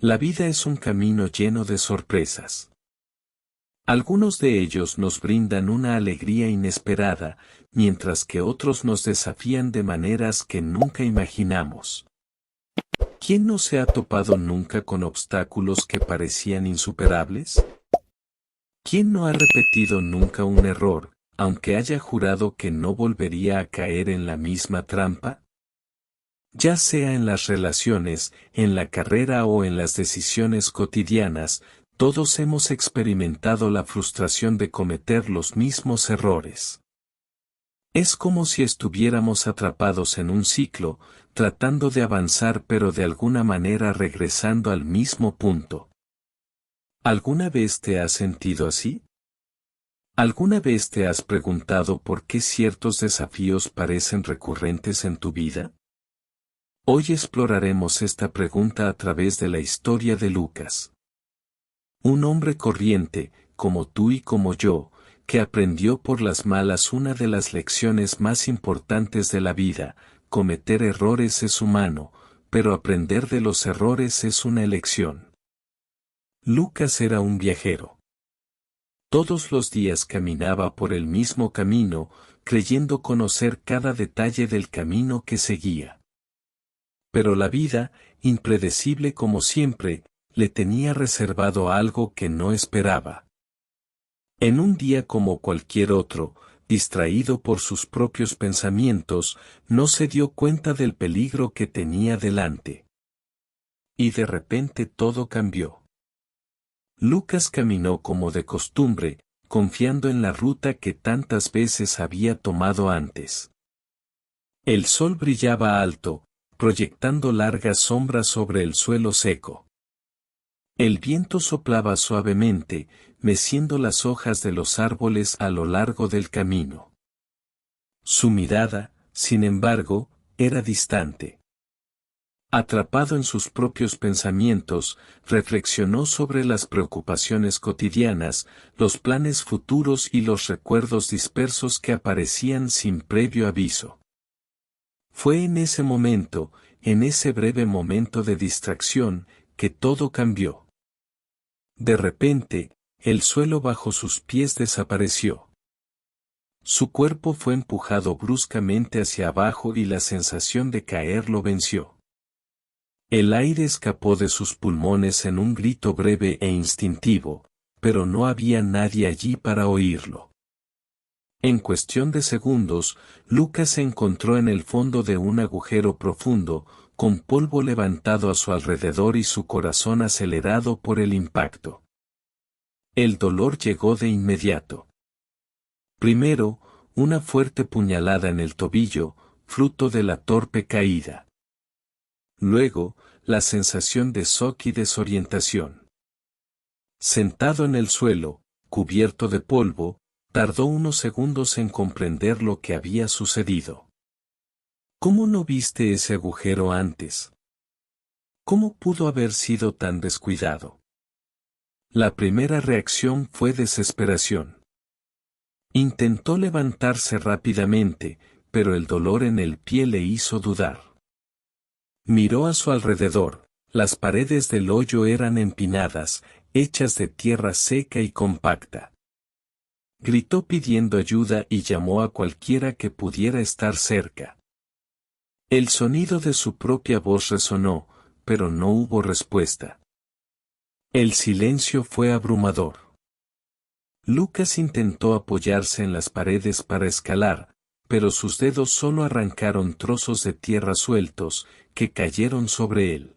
La vida es un camino lleno de sorpresas. Algunos de ellos nos brindan una alegría inesperada, mientras que otros nos desafían de maneras que nunca imaginamos. ¿Quién no se ha topado nunca con obstáculos que parecían insuperables? ¿Quién no ha repetido nunca un error, aunque haya jurado que no volvería a caer en la misma trampa? Ya sea en las relaciones, en la carrera o en las decisiones cotidianas, todos hemos experimentado la frustración de cometer los mismos errores. Es como si estuviéramos atrapados en un ciclo, tratando de avanzar pero de alguna manera regresando al mismo punto. ¿Alguna vez te has sentido así? ¿Alguna vez te has preguntado por qué ciertos desafíos parecen recurrentes en tu vida? Hoy exploraremos esta pregunta a través de la historia de Lucas. Un hombre corriente, como tú y como yo, que aprendió por las malas una de las lecciones más importantes de la vida: cometer errores es humano, pero aprender de los errores es una elección. Lucas era un viajero. Todos los días caminaba por el mismo camino, creyendo conocer cada detalle del camino que seguía. Pero la vida, impredecible como siempre, le tenía reservado algo que no esperaba. En un día como cualquier otro, distraído por sus propios pensamientos, no se dio cuenta del peligro que tenía delante. Y de repente todo cambió. Lucas caminó como de costumbre, confiando en la ruta que tantas veces había tomado antes. El sol brillaba alto, proyectando largas sombras sobre el suelo seco. El viento soplaba suavemente, meciendo las hojas de los árboles a lo largo del camino. Su mirada, sin embargo, era distante. Atrapado en sus propios pensamientos, reflexionó sobre las preocupaciones cotidianas, los planes futuros y los recuerdos dispersos que aparecían sin previo aviso. Fue en ese momento, en ese breve momento de distracción, que todo cambió. De repente, el suelo bajo sus pies desapareció. Su cuerpo fue empujado bruscamente hacia abajo y la sensación de caer lo venció. El aire escapó de sus pulmones en un grito breve e instintivo, pero no había nadie allí para oírlo. En cuestión de segundos, Lucas se encontró en el fondo de un agujero profundo, con polvo levantado a su alrededor y su corazón acelerado por el impacto. El dolor llegó de inmediato. Primero, una fuerte puñalada en el tobillo, fruto de la torpe caída. Luego, la sensación de shock y desorientación. Sentado en el suelo, cubierto de polvo, tardó unos segundos en comprender lo que había sucedido. ¿Cómo no viste ese agujero antes? ¿Cómo pudo haber sido tan descuidado? La primera reacción fue desesperación. Intentó levantarse rápidamente, pero el dolor en el pie le hizo dudar. Miró a su alrededor, las paredes del hoyo eran empinadas, hechas de tierra seca y compacta. Gritó pidiendo ayuda y llamó a cualquiera que pudiera estar cerca. El sonido de su propia voz resonó, pero no hubo respuesta. El silencio fue abrumador. Lucas intentó apoyarse en las paredes para escalar, pero sus dedos solo arrancaron trozos de tierra sueltos, que cayeron sobre él.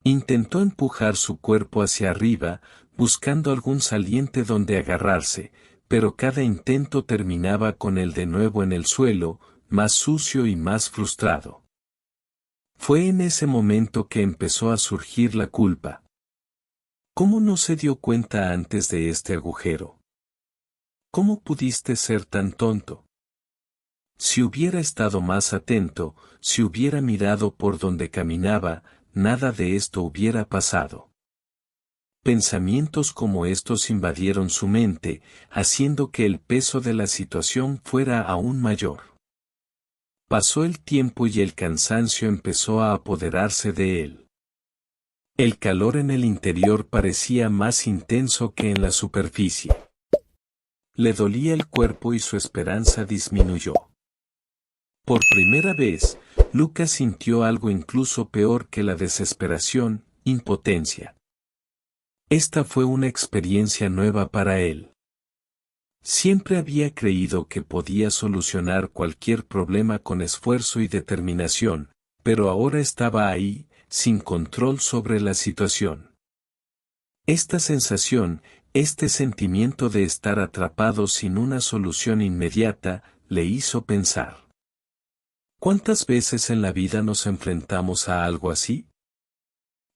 Intentó empujar su cuerpo hacia arriba, buscando algún saliente donde agarrarse, pero cada intento terminaba con él de nuevo en el suelo, más sucio y más frustrado. Fue en ese momento que empezó a surgir la culpa. ¿Cómo no se dio cuenta antes de este agujero? ¿Cómo pudiste ser tan tonto? Si hubiera estado más atento, si hubiera mirado por donde caminaba, nada de esto hubiera pasado. Pensamientos como estos invadieron su mente, haciendo que el peso de la situación fuera aún mayor. Pasó el tiempo y el cansancio empezó a apoderarse de él. El calor en el interior parecía más intenso que en la superficie. Le dolía el cuerpo y su esperanza disminuyó. Por primera vez, Lucas sintió algo incluso peor que la desesperación, impotencia. Esta fue una experiencia nueva para él. Siempre había creído que podía solucionar cualquier problema con esfuerzo y determinación, pero ahora estaba ahí, sin control sobre la situación. Esta sensación, este sentimiento de estar atrapado sin una solución inmediata, le hizo pensar. ¿Cuántas veces en la vida nos enfrentamos a algo así?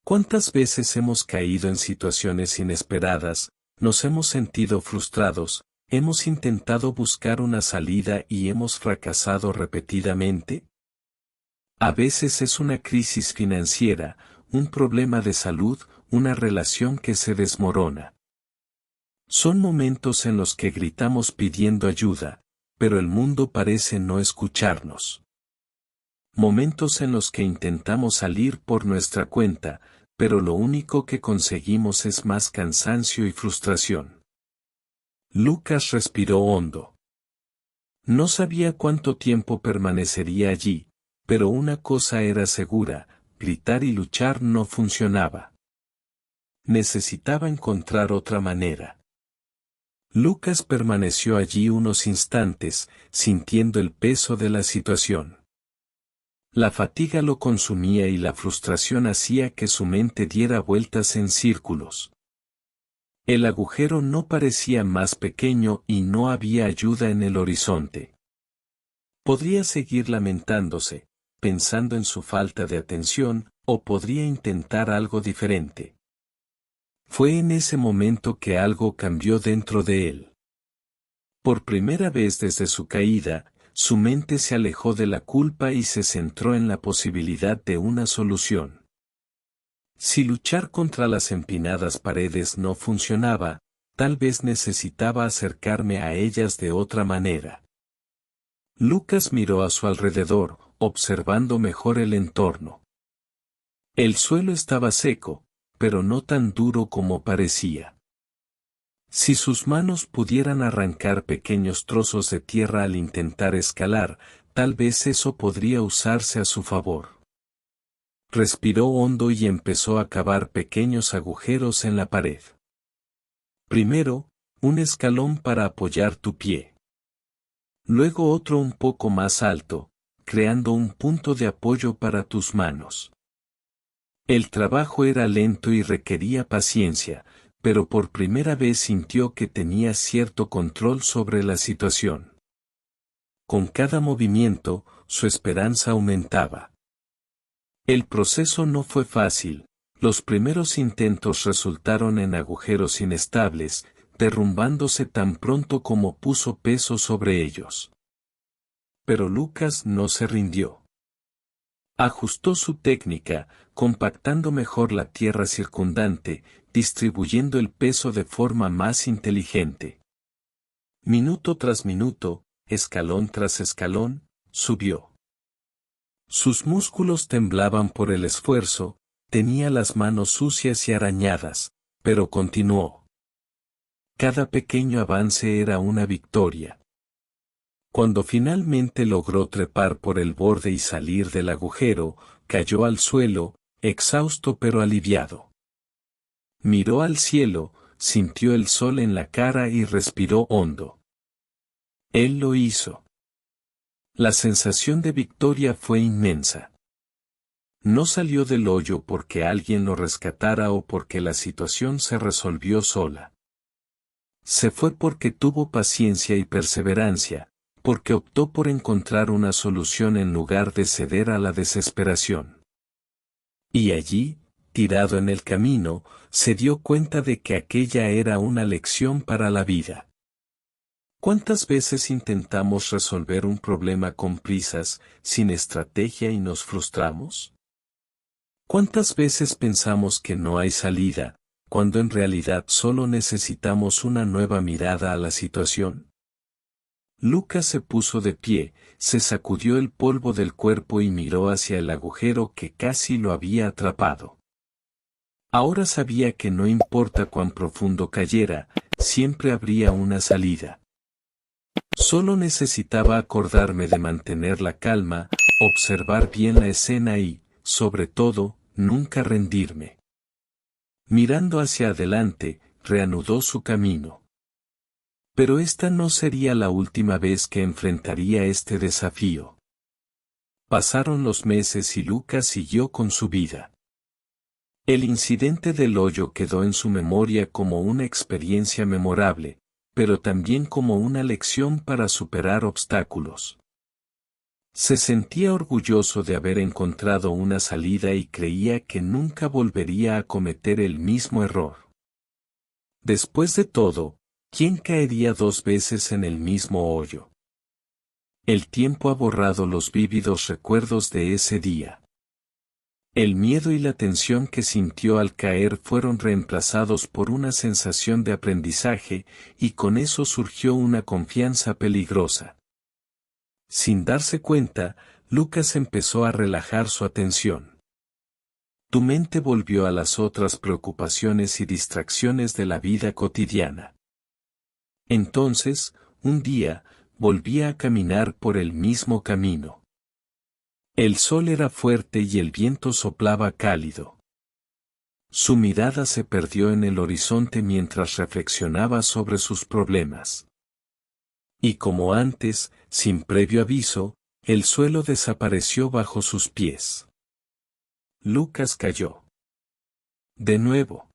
¿Cuántas veces hemos caído en situaciones inesperadas, nos hemos sentido frustrados, hemos intentado buscar una salida y hemos fracasado repetidamente? A veces es una crisis financiera, un problema de salud, una relación que se desmorona. Son momentos en los que gritamos pidiendo ayuda, pero el mundo parece no escucharnos. Momentos en los que intentamos salir por nuestra cuenta, pero lo único que conseguimos es más cansancio y frustración. Lucas respiró hondo. No sabía cuánto tiempo permanecería allí, pero una cosa era segura, gritar y luchar no funcionaba. Necesitaba encontrar otra manera. Lucas permaneció allí unos instantes, sintiendo el peso de la situación. La fatiga lo consumía y la frustración hacía que su mente diera vueltas en círculos. El agujero no parecía más pequeño y no había ayuda en el horizonte. Podría seguir lamentándose, pensando en su falta de atención, o podría intentar algo diferente. Fue en ese momento que algo cambió dentro de él. Por primera vez desde su caída, su mente se alejó de la culpa y se centró en la posibilidad de una solución. Si luchar contra las empinadas paredes no funcionaba, tal vez necesitaba acercarme a ellas de otra manera. Lucas miró a su alrededor, observando mejor el entorno. El suelo estaba seco, pero no tan duro como parecía. Si sus manos pudieran arrancar pequeños trozos de tierra al intentar escalar, tal vez eso podría usarse a su favor. Respiró hondo y empezó a cavar pequeños agujeros en la pared. Primero, un escalón para apoyar tu pie. Luego otro un poco más alto, creando un punto de apoyo para tus manos. El trabajo era lento y requería paciencia, pero por primera vez sintió que tenía cierto control sobre la situación. Con cada movimiento, su esperanza aumentaba. El proceso no fue fácil, los primeros intentos resultaron en agujeros inestables, derrumbándose tan pronto como puso peso sobre ellos. Pero Lucas no se rindió. Ajustó su técnica, compactando mejor la tierra circundante, distribuyendo el peso de forma más inteligente. Minuto tras minuto, escalón tras escalón, subió. Sus músculos temblaban por el esfuerzo, tenía las manos sucias y arañadas, pero continuó. Cada pequeño avance era una victoria. Cuando finalmente logró trepar por el borde y salir del agujero, cayó al suelo, exhausto pero aliviado. Miró al cielo, sintió el sol en la cara y respiró hondo. Él lo hizo. La sensación de victoria fue inmensa. No salió del hoyo porque alguien lo rescatara o porque la situación se resolvió sola. Se fue porque tuvo paciencia y perseverancia, porque optó por encontrar una solución en lugar de ceder a la desesperación. Y allí, tirado en el camino, se dio cuenta de que aquella era una lección para la vida. ¿Cuántas veces intentamos resolver un problema con prisas, sin estrategia y nos frustramos? ¿Cuántas veces pensamos que no hay salida, cuando en realidad solo necesitamos una nueva mirada a la situación? Lucas se puso de pie, se sacudió el polvo del cuerpo y miró hacia el agujero que casi lo había atrapado. Ahora sabía que no importa cuán profundo cayera, siempre habría una salida. Solo necesitaba acordarme de mantener la calma, observar bien la escena y, sobre todo, nunca rendirme. Mirando hacia adelante, reanudó su camino. Pero esta no sería la última vez que enfrentaría este desafío. Pasaron los meses y Lucas siguió con su vida. El incidente del hoyo quedó en su memoria como una experiencia memorable, pero también como una lección para superar obstáculos. Se sentía orgulloso de haber encontrado una salida y creía que nunca volvería a cometer el mismo error. Después de todo, ¿quién caería 2 veces en el mismo hoyo? El tiempo ha borrado los vívidos recuerdos de ese día. El miedo y la tensión que sintió al caer fueron reemplazados por una sensación de aprendizaje, y con eso surgió una confianza peligrosa. Sin darse cuenta, Lucas empezó a relajar su atención. Tu mente volvió a las otras preocupaciones y distracciones de la vida cotidiana. Entonces, un día, volvía a caminar por el mismo camino. El sol era fuerte y el viento soplaba cálido. Su mirada se perdió en el horizonte mientras reflexionaba sobre sus problemas. Y como antes, sin previo aviso, el suelo desapareció bajo sus pies. Lucas cayó. De nuevo.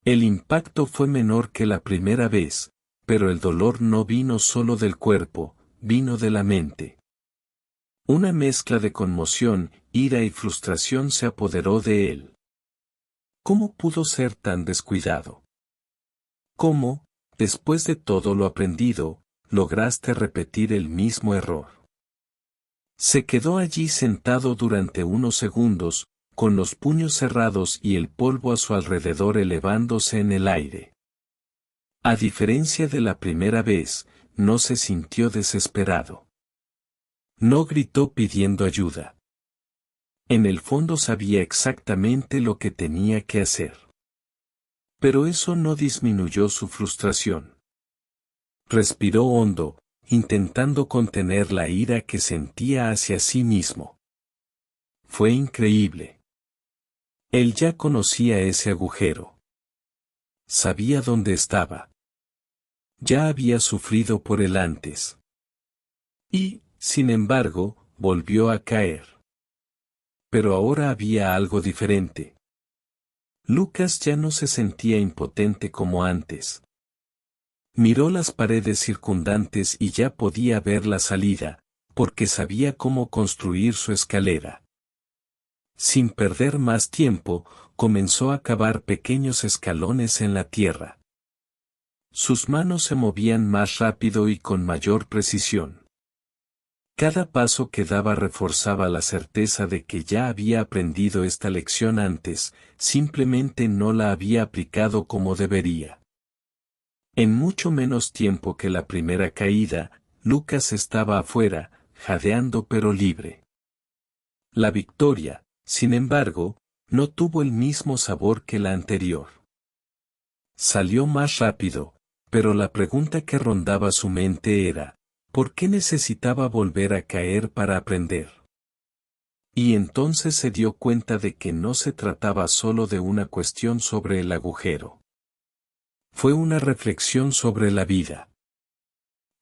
El impacto fue menor que la primera vez, pero el dolor no vino solo del cuerpo, vino de la mente. Una mezcla de conmoción, ira y frustración se apoderó de él. ¿Cómo pudo ser tan descuidado? ¿Cómo, después de todo lo aprendido, lograste repetir el mismo error? Se quedó allí sentado durante unos segundos, con los puños cerrados y el polvo a su alrededor elevándose en el aire. A diferencia de la primera vez, no se sintió desesperado. No gritó pidiendo ayuda. En el fondo sabía exactamente lo que tenía que hacer. Pero eso no disminuyó su frustración. Respiró hondo, intentando contener la ira que sentía hacia sí mismo. Fue increíble. Él ya conocía ese agujero. Sabía dónde estaba. Ya había sufrido por él antes. Y, sin embargo, volvió a caer. Pero ahora había algo diferente. Lucas ya no se sentía impotente como antes. Miró las paredes circundantes y ya podía ver la salida, porque sabía cómo construir su escalera. Sin perder más tiempo, comenzó a cavar pequeños escalones en la tierra. Sus manos se movían más rápido y con mayor precisión. Cada paso que daba reforzaba la certeza de que ya había aprendido esta lección antes, simplemente no la había aplicado como debería. En mucho menos tiempo que la primera caída, Lucas estaba afuera, jadeando pero libre. La victoria, sin embargo, no tuvo el mismo sabor que la anterior. Salió más rápido, pero la pregunta que rondaba su mente era, ¿por qué necesitaba volver a caer para aprender? Y entonces se dio cuenta de que no se trataba solo de una cuestión sobre el agujero. Fue una reflexión sobre la vida.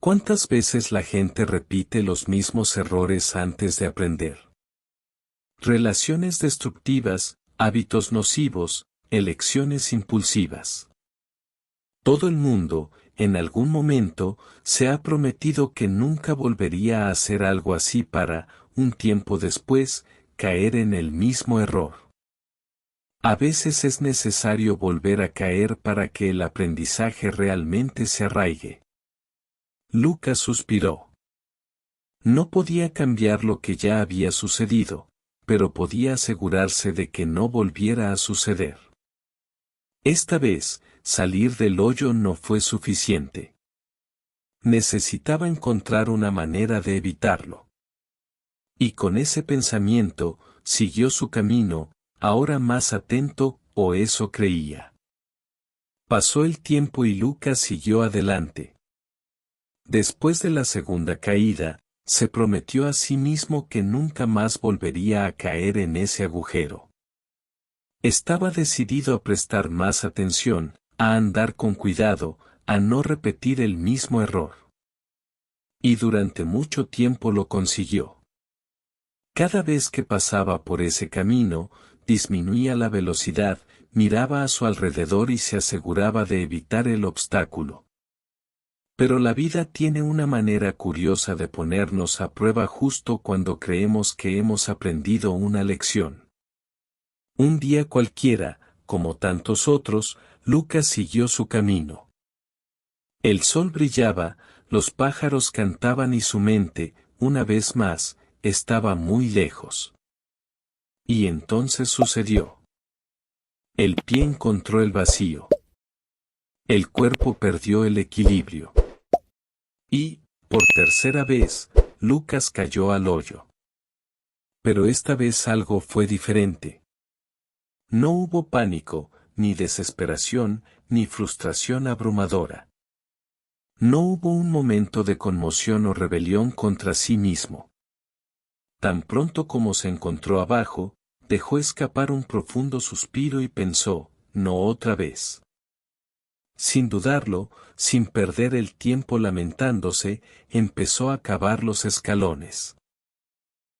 ¿Cuántas veces la gente repite los mismos errores antes de aprender? Relaciones destructivas, hábitos nocivos, elecciones impulsivas. Todo el mundo, en algún momento, se ha prometido que nunca volvería a hacer algo así para, un tiempo después, caer en el mismo error. A veces es necesario volver a caer para que el aprendizaje realmente se arraigue. Lucas suspiró. No podía cambiar lo que ya había sucedido, pero podía asegurarse de que no volviera a suceder. Esta vez, salir del hoyo no fue suficiente. Necesitaba encontrar una manera de evitarlo. Y con ese pensamiento, siguió su camino, ahora más atento, o eso creía. Pasó el tiempo y Lucas siguió adelante. Después de la segunda caída, se prometió a sí mismo que nunca más volvería a caer en ese agujero. Estaba decidido a prestar más atención, a andar con cuidado, a no repetir el mismo error. Y durante mucho tiempo lo consiguió. Cada vez que pasaba por ese camino, disminuía la velocidad, miraba a su alrededor y se aseguraba de evitar el obstáculo. Pero la vida tiene una manera curiosa de ponernos a prueba justo cuando creemos que hemos aprendido una lección. Un día cualquiera, como tantos otros, Lucas siguió su camino. El sol brillaba, los pájaros cantaban y su mente, una vez más, estaba muy lejos. Y entonces sucedió. El pie encontró el vacío. El cuerpo perdió el equilibrio. Y, por tercera vez, Lucas cayó al hoyo. Pero esta vez algo fue diferente. No hubo pánico, ni desesperación, ni frustración abrumadora. No hubo un momento de conmoción o rebelión contra sí mismo. Tan pronto como se encontró abajo, dejó escapar un profundo suspiro y pensó, no otra vez. Sin dudarlo, sin perder el tiempo lamentándose, empezó a cavar los escalones.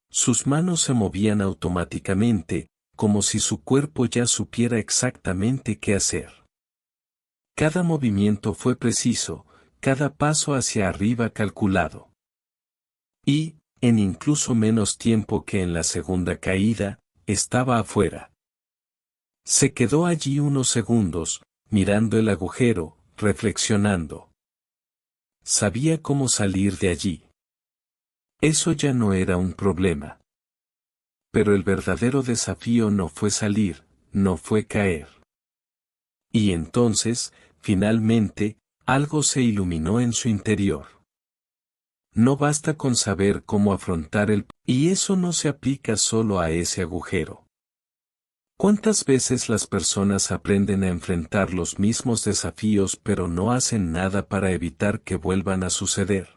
Sus manos se movían automáticamente, como si su cuerpo ya supiera exactamente qué hacer. Cada movimiento fue preciso, cada paso hacia arriba calculado. Y, en incluso menos tiempo que en la segunda caída, estaba afuera. Se quedó allí unos segundos, mirando el agujero, reflexionando. Sabía cómo salir de allí. Eso ya no era un problema. Pero el verdadero desafío no fue salir, no fue caer. Y entonces, finalmente, algo se iluminó en su interior. No basta con saber cómo afrontar y eso no se aplica solo a ese agujero. ¿Cuántas veces las personas aprenden a enfrentar los mismos desafíos pero no hacen nada para evitar que vuelvan a suceder?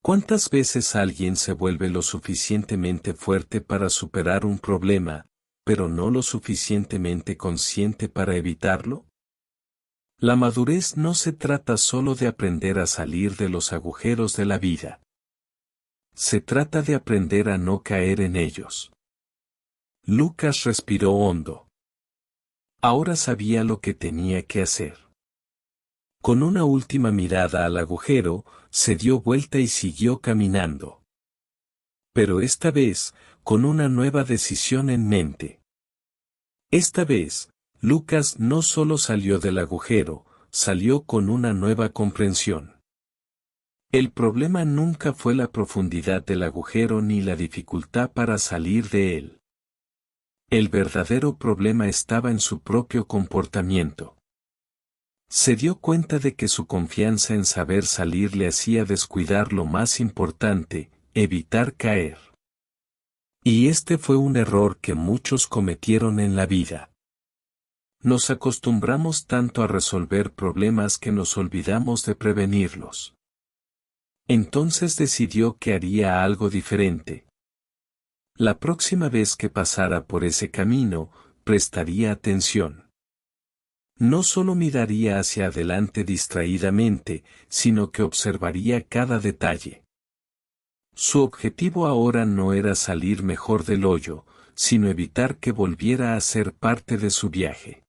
¿Cuántas veces alguien se vuelve lo suficientemente fuerte para superar un problema, pero no lo suficientemente consciente para evitarlo? La madurez no se trata solo de aprender a salir de los agujeros de la vida. Se trata de aprender a no caer en ellos. Lucas respiró hondo. Ahora sabía lo que tenía que hacer. Con una última mirada al agujero, se dio vuelta y siguió caminando. Pero esta vez, con una nueva decisión en mente. Esta vez, Lucas no solo salió del agujero, salió con una nueva comprensión. El problema nunca fue la profundidad del agujero ni la dificultad para salir de él. El verdadero problema estaba en su propio comportamiento. Se dio cuenta de que su confianza en saber salir le hacía descuidar lo más importante, evitar caer. Y este fue un error que muchos cometieron en la vida. Nos acostumbramos tanto a resolver problemas que nos olvidamos de prevenirlos. Entonces decidió que haría algo diferente. La próxima vez que pasara por ese camino, prestaría atención. No solo miraría hacia adelante distraídamente, sino que observaría cada detalle. Su objetivo ahora no era salir mejor del hoyo, sino evitar que volviera a ser parte de su viaje.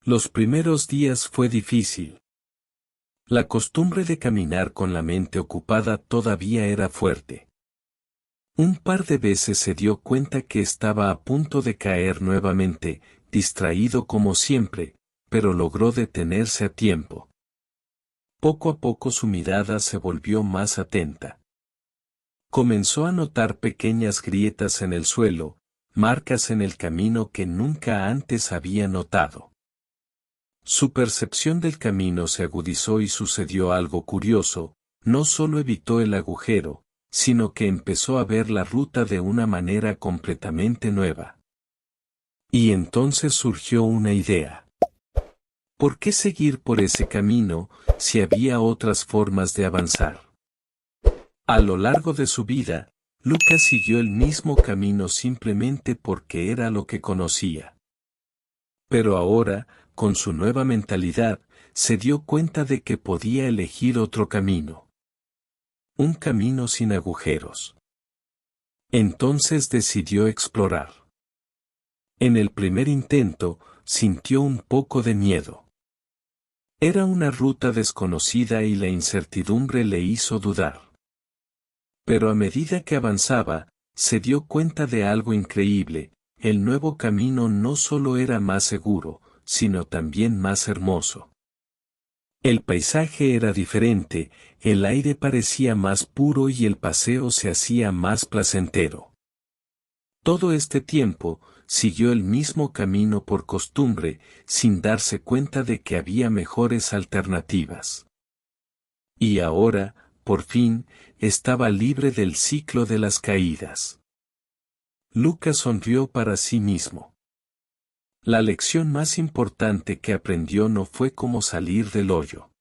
Los primeros días fue difícil. La costumbre de caminar con la mente ocupada todavía era fuerte. Un par de veces se dio cuenta que estaba a punto de caer nuevamente, distraído como siempre, pero logró detenerse a tiempo. Poco a poco su mirada se volvió más atenta. Comenzó a notar pequeñas grietas en el suelo, marcas en el camino que nunca antes había notado. Su percepción del camino se agudizó y sucedió algo curioso, no solo evitó el agujero, sino que empezó a ver la ruta de una manera completamente nueva. Y entonces surgió una idea. ¿Por qué seguir por ese camino, si había otras formas de avanzar? A lo largo de su vida, Lucas siguió el mismo camino simplemente porque era lo que conocía. Pero ahora, con su nueva mentalidad, se dio cuenta de que podía elegir otro camino. Un camino sin agujeros. Entonces decidió explorar. En el primer intento, sintió un poco de miedo. Era una ruta desconocida y la incertidumbre le hizo dudar. Pero a medida que avanzaba, se dio cuenta de algo increíble: el nuevo camino no solo era más seguro, sino también más hermoso. El paisaje era diferente, el aire parecía más puro y el paseo se hacía más placentero. Todo este tiempo, siguió el mismo camino por costumbre, sin darse cuenta de que había mejores alternativas. Y ahora, por fin, estaba libre del ciclo de las caídas. Lucas sonrió para sí mismo. La lección más importante que aprendió no fue cómo salir del hoyo.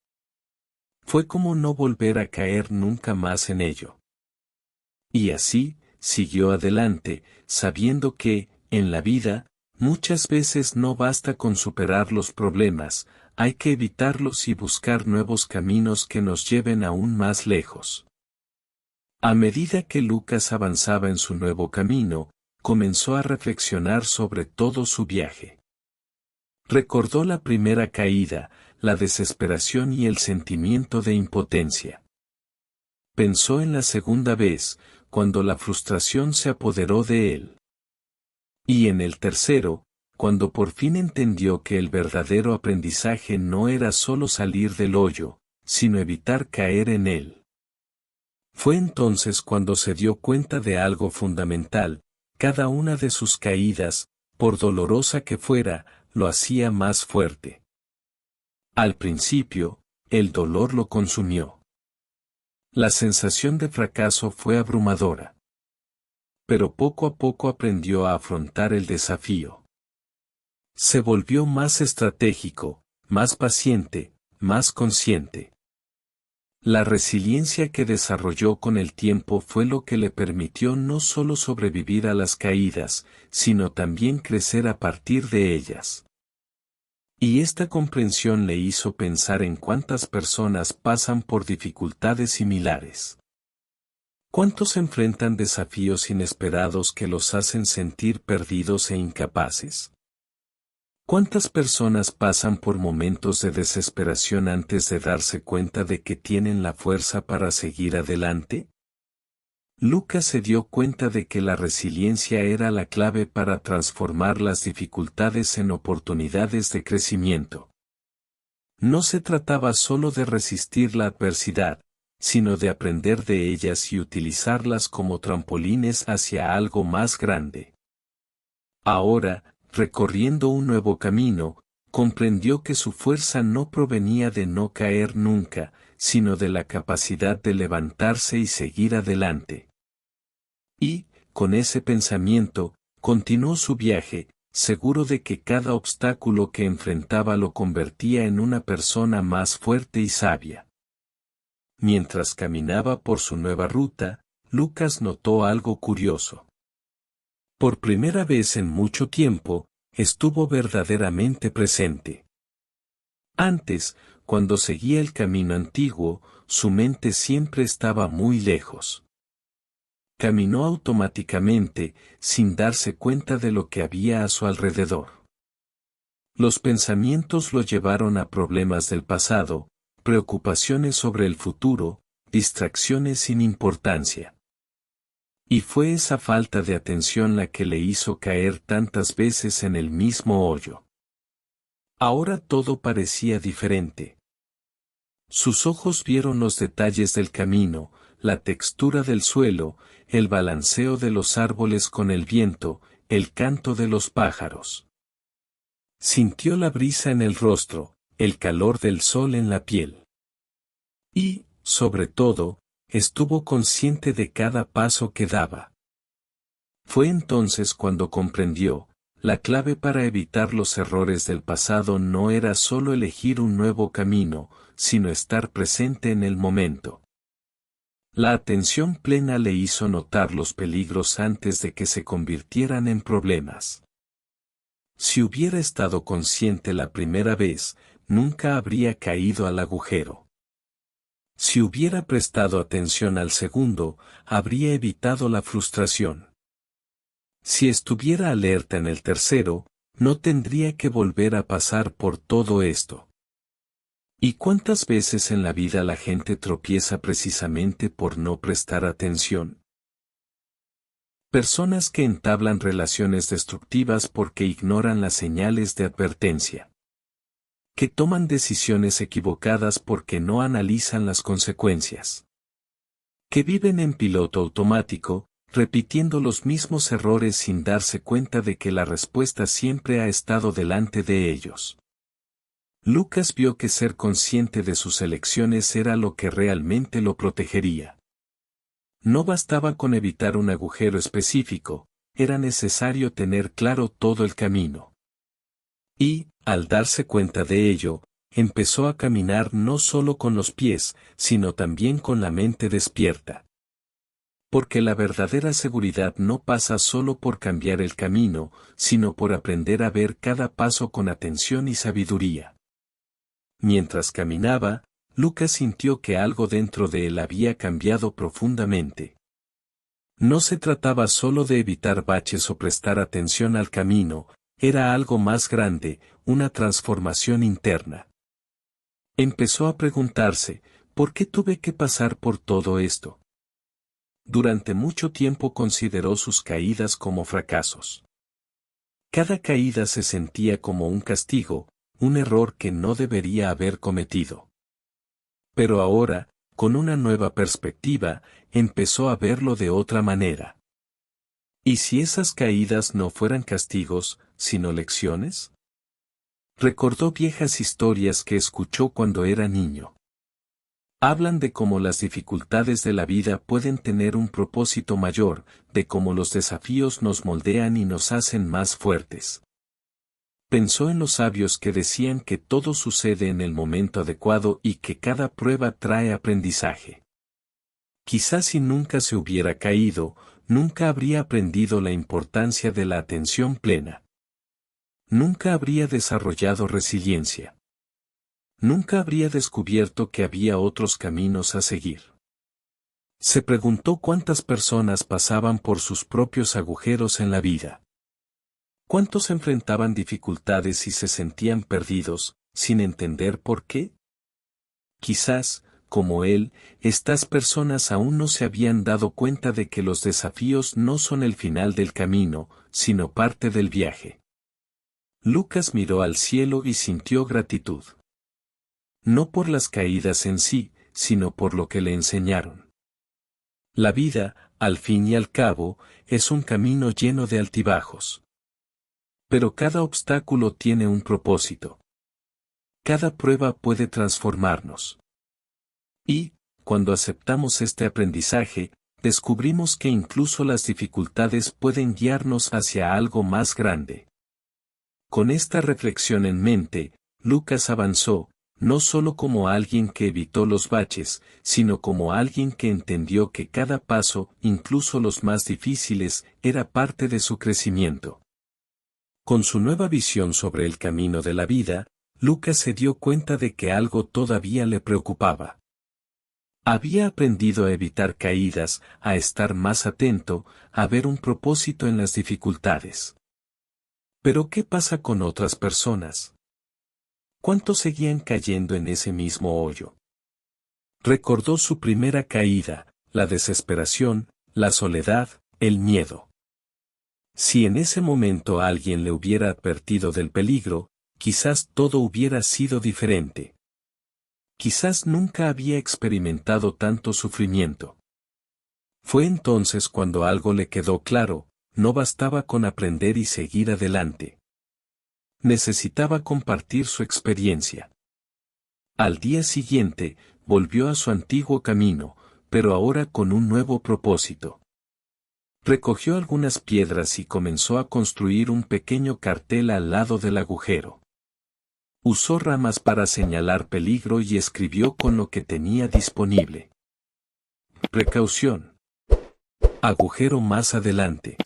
Fue cómo no volver a caer nunca más en ello. Y así, siguió adelante, sabiendo que, en la vida, muchas veces no basta con superar los problemas, hay que evitarlos y buscar nuevos caminos que nos lleven aún más lejos. A medida que Lucas avanzaba en su nuevo camino, comenzó a reflexionar sobre todo su viaje. Recordó la primera caída, la desesperación y el sentimiento de impotencia. Pensó en la segunda vez, cuando la frustración se apoderó de él. Y en el tercero, cuando por fin entendió que el verdadero aprendizaje no era solo salir del hoyo, sino evitar caer en él. Fue entonces cuando se dio cuenta de algo fundamental: cada una de sus caídas, por dolorosa que fuera, lo hacía más fuerte. Al principio, el dolor lo consumió. La sensación de fracaso fue abrumadora. Pero poco a poco aprendió a afrontar el desafío. Se volvió más estratégico, más paciente, más consciente. La resiliencia que desarrolló con el tiempo fue lo que le permitió no solo sobrevivir a las caídas, sino también crecer a partir de ellas. Y esta comprensión le hizo pensar en cuántas personas pasan por dificultades similares. ¿Cuántos enfrentan desafíos inesperados que los hacen sentir perdidos e incapaces? ¿Cuántas personas pasan por momentos de desesperación antes de darse cuenta de que tienen la fuerza para seguir adelante? Lucas se dio cuenta de que la resiliencia era la clave para transformar las dificultades en oportunidades de crecimiento. No se trataba solo de resistir la adversidad, sino de aprender de ellas y utilizarlas como trampolines hacia algo más grande. Ahora, recorriendo un nuevo camino, comprendió que su fuerza no provenía de no caer nunca, sino de la capacidad de levantarse y seguir adelante. Y, con ese pensamiento, continuó su viaje, seguro de que cada obstáculo que enfrentaba lo convertía en una persona más fuerte y sabia. Mientras caminaba por su nueva ruta, Lucas notó algo curioso. Por primera vez en mucho tiempo, estuvo verdaderamente presente. Antes, cuando seguía el camino antiguo, su mente siempre estaba muy lejos. Caminó automáticamente, sin darse cuenta de lo que había a su alrededor. Los pensamientos lo llevaron a problemas del pasado, preocupaciones sobre el futuro, distracciones sin importancia. Y fue esa falta de atención la que le hizo caer tantas veces en el mismo hoyo. Ahora todo parecía diferente. Sus ojos vieron los detalles del camino, la textura del suelo, el balanceo de los árboles con el viento, el canto de los pájaros. Sintió la brisa en el rostro, el calor del sol en la piel. Y, sobre todo, estuvo consciente de cada paso que daba. Fue entonces cuando comprendió: La clave para evitar los errores del pasado no era solo elegir un nuevo camino, sino estar presente en el momento. La atención plena le hizo notar los peligros antes de que se convirtieran en problemas. Si hubiera estado consciente la primera vez, nunca habría caído al agujero. Si hubiera prestado atención al segundo, habría evitado la frustración. Si estuviera alerta en el tercero, no tendría que volver a pasar por todo esto. ¿Y cuántas veces en la vida la gente tropieza precisamente por no prestar atención? Personas que entablan relaciones destructivas porque ignoran las señales de advertencia. Que toman decisiones equivocadas porque no analizan las consecuencias. Que viven en piloto automático, repitiendo los mismos errores sin darse cuenta de que la respuesta siempre ha estado delante de ellos. Lucas vio que ser consciente de sus elecciones era lo que realmente lo protegería. No bastaba con evitar un agujero específico, era necesario tener claro todo el camino. Y, al darse cuenta de ello, empezó a caminar no solo con los pies, sino también con la mente despierta. Porque la verdadera seguridad no pasa solo por cambiar el camino, sino por aprender a ver cada paso con atención y sabiduría. Mientras caminaba, Lucas sintió que algo dentro de él había cambiado profundamente. No se trataba solo de evitar baches o prestar atención al camino, era algo más grande, una transformación interna. Empezó a preguntarse, ¿por qué tuve que pasar por todo esto? Durante mucho tiempo consideró sus caídas como fracasos. Cada caída se sentía como un castigo, un error que no debería haber cometido. Pero ahora, con una nueva perspectiva, empezó a verlo de otra manera. ¿Y si esas caídas no fueran castigos, sino lecciones? Recordó viejas historias que escuchó cuando era niño. Hablan de cómo las dificultades de la vida pueden tener un propósito mayor, de cómo los desafíos nos moldean y nos hacen más fuertes. Pensó en los sabios que decían que todo sucede en el momento adecuado y que cada prueba trae aprendizaje. Quizás si nunca se hubiera caído, nunca habría aprendido la importancia de la atención plena. Nunca habría desarrollado resiliencia. Nunca habría descubierto que había otros caminos a seguir. Se preguntó cuántas personas pasaban por sus propios agujeros en la vida. ¿Cuántos enfrentaban dificultades y se sentían perdidos, sin entender por qué? Quizás, como él, estas personas aún no se habían dado cuenta de que los desafíos no son el final del camino, sino parte del viaje. Lucas miró al cielo y sintió gratitud. No por las caídas en sí, sino por lo que le enseñaron. La vida, al fin y al cabo, es un camino lleno de altibajos. Pero cada obstáculo tiene un propósito. Cada prueba puede transformarnos. Y, cuando aceptamos este aprendizaje, descubrimos que incluso las dificultades pueden guiarnos hacia algo más grande. Con esta reflexión en mente, Lucas avanzó, no solo como alguien que evitó los baches, sino como alguien que entendió que cada paso, incluso los más difíciles, era parte de su crecimiento. Con su nueva visión sobre el camino de la vida, Lucas se dio cuenta de que algo todavía le preocupaba. Había aprendido a evitar caídas, a estar más atento, a ver un propósito en las dificultades. Pero ¿qué pasa con otras personas? ¿Cuántos seguían cayendo en ese mismo hoyo? Recordó su primera caída, la desesperación, la soledad, el miedo. Si en ese momento alguien le hubiera advertido del peligro, quizás todo hubiera sido diferente. Quizás nunca había experimentado tanto sufrimiento. Fue entonces cuando algo le quedó claro, no bastaba con aprender y seguir adelante. Necesitaba compartir su experiencia. Al día siguiente, volvió a su antiguo camino, pero ahora con un nuevo propósito. Recogió algunas piedras y comenzó a construir un pequeño cartel al lado del agujero. Usó ramas para señalar peligro y escribió con lo que tenía disponible. Precaución. Agujero más adelante.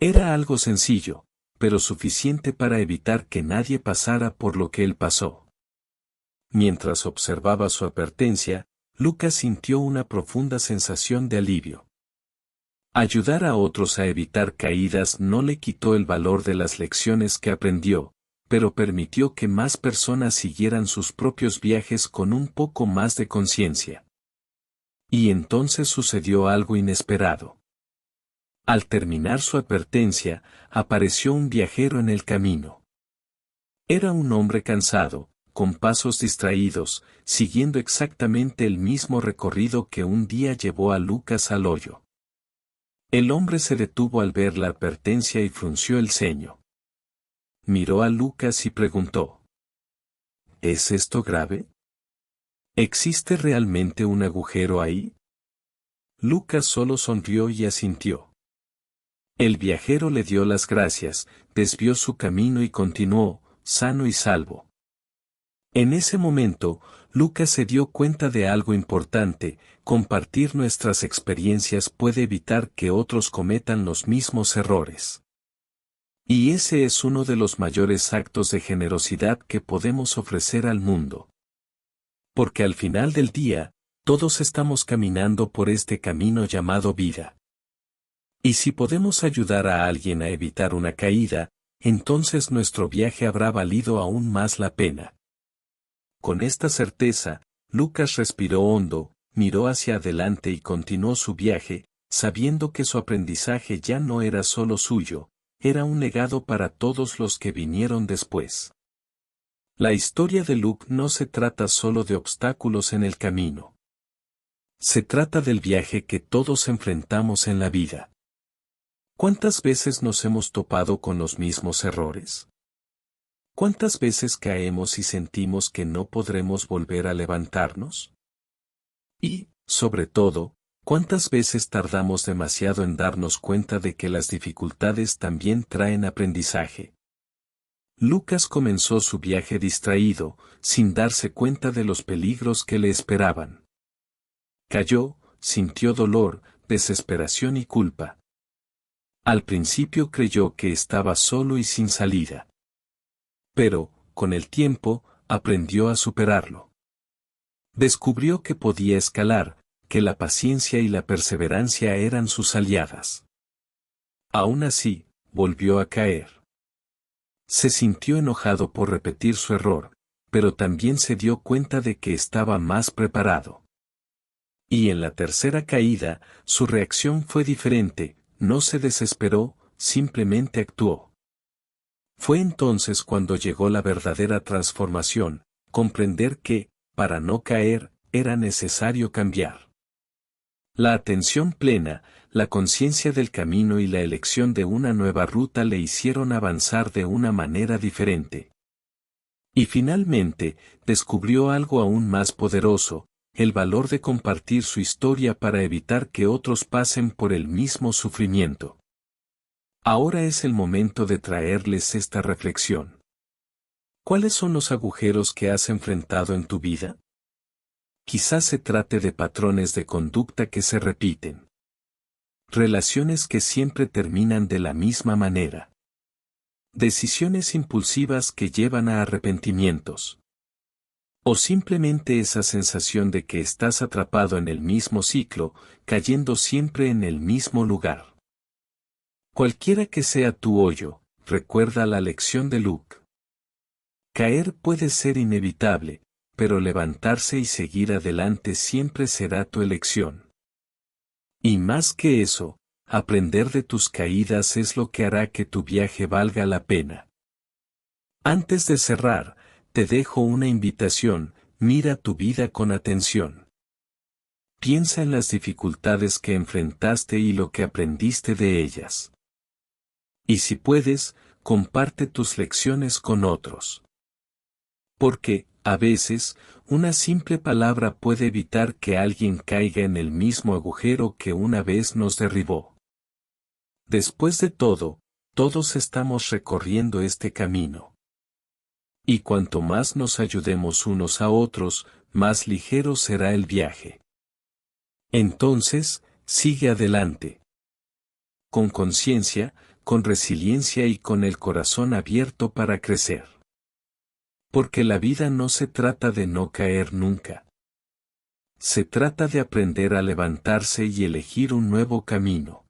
Era algo sencillo, pero suficiente para evitar que nadie pasara por lo que él pasó. Mientras observaba su advertencia, Lucas sintió una profunda sensación de alivio. Ayudar a otros a evitar caídas no le quitó el valor de las lecciones que aprendió, pero permitió que más personas siguieran sus propios viajes con un poco más de conciencia. Y entonces sucedió algo inesperado. Al terminar su advertencia, apareció un viajero en el camino. Era un hombre cansado, con pasos distraídos, siguiendo exactamente el mismo recorrido que un día llevó a Lucas al hoyo. El hombre se detuvo al ver la advertencia y frunció el ceño. Miró a Lucas y preguntó: ¿Es esto grave? ¿Existe realmente un agujero ahí? Lucas solo sonrió y asintió. El viajero le dio las gracias, desvió su camino y continuó, sano y salvo. En ese momento, Lucas se dio cuenta de algo importante: compartir nuestras experiencias puede evitar que otros cometan los mismos errores. Y ese es uno de los mayores actos de generosidad que podemos ofrecer al mundo. Porque al final del día, todos estamos caminando por este camino llamado vida. Y si podemos ayudar a alguien a evitar una caída, entonces nuestro viaje habrá valido aún más la pena. Con esta certeza, Lucas respiró hondo, miró hacia adelante y continuó su viaje, sabiendo que su aprendizaje ya no era solo suyo, era un legado para todos los que vinieron después. La historia de Luke no se trata solo de obstáculos en el camino. Se trata del viaje que todos enfrentamos en la vida. ¿Cuántas veces nos hemos topado con los mismos errores? ¿Cuántas veces caemos y sentimos que no podremos volver a levantarnos? Y, sobre todo, ¿cuántas veces tardamos demasiado en darnos cuenta de que las dificultades también traen aprendizaje? Lucas comenzó su viaje distraído, sin darse cuenta de los peligros que le esperaban. Cayó, sintió dolor, desesperación y culpa. Al principio creyó que estaba solo y sin salida. Pero, con el tiempo, aprendió a superarlo. Descubrió que podía escalar, que la paciencia y la perseverancia eran sus aliadas. Aún así, volvió a caer. Se sintió enojado por repetir su error, pero también se dio cuenta de que estaba más preparado. Y en la tercera caída, su reacción fue diferente: no se desesperó, simplemente actuó. Fue entonces cuando llegó la verdadera transformación: comprender que, para no caer, era necesario cambiar. La atención plena, la conciencia del camino y la elección de una nueva ruta le hicieron avanzar de una manera diferente. Y finalmente, descubrió algo aún más poderoso: el valor de compartir su historia para evitar que otros pasen por el mismo sufrimiento. Ahora es el momento de traerles esta reflexión. ¿Cuáles son los agujeros que has enfrentado en tu vida? Quizás se trate de patrones de conducta que se repiten. Relaciones que siempre terminan de la misma manera. Decisiones impulsivas que llevan a arrepentimientos. O simplemente esa sensación de que estás atrapado en el mismo ciclo, cayendo siempre en el mismo lugar. Cualquiera que sea tu hoyo, recuerda la lección de Luke. Caer puede ser inevitable, pero levantarse y seguir adelante siempre será tu elección. Y más que eso, aprender de tus caídas es lo que hará que tu viaje valga la pena. Antes de cerrar, te dejo una invitación: mira tu vida con atención. Piensa en las dificultades que enfrentaste y lo que aprendiste de ellas. Y si puedes, comparte tus lecciones con otros. Porque, a veces, una simple palabra puede evitar que alguien caiga en el mismo agujero que una vez nos derribó. Después de todo, todos estamos recorriendo este camino. Y cuanto más nos ayudemos unos a otros, más ligero será el viaje. Entonces, sigue adelante. Con conciencia, con resiliencia y con el corazón abierto para crecer. Porque la vida no se trata de no caer nunca. Se trata de aprender a levantarse y elegir un nuevo camino.